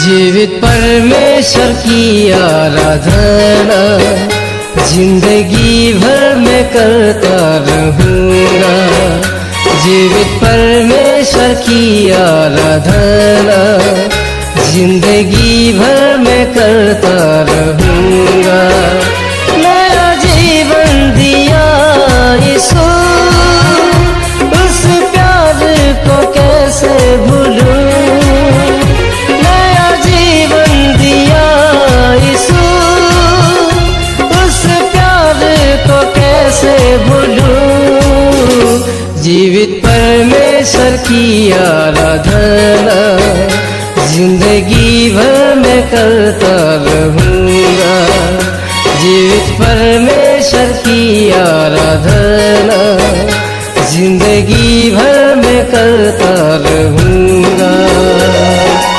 जीवित परमेश्वर की आराधना जिंदगी भर मैं करता रहूँगा। जीवित परमेश्वर की आराधना जिंदगी भर मैं करता रहूँगा। नया जीवन दिया यीशु, उस प्यार को कैसे भूलूं। नया जीवन दिया यीशु, उस प्यार को कैसे भूलूं। जीवित परमेश्वर की आराधना जिंदगी भर मैं करता रहूँगा। जीवित परमेश्वर की आराधना जिंदगी भर मैं करता रहूँगा।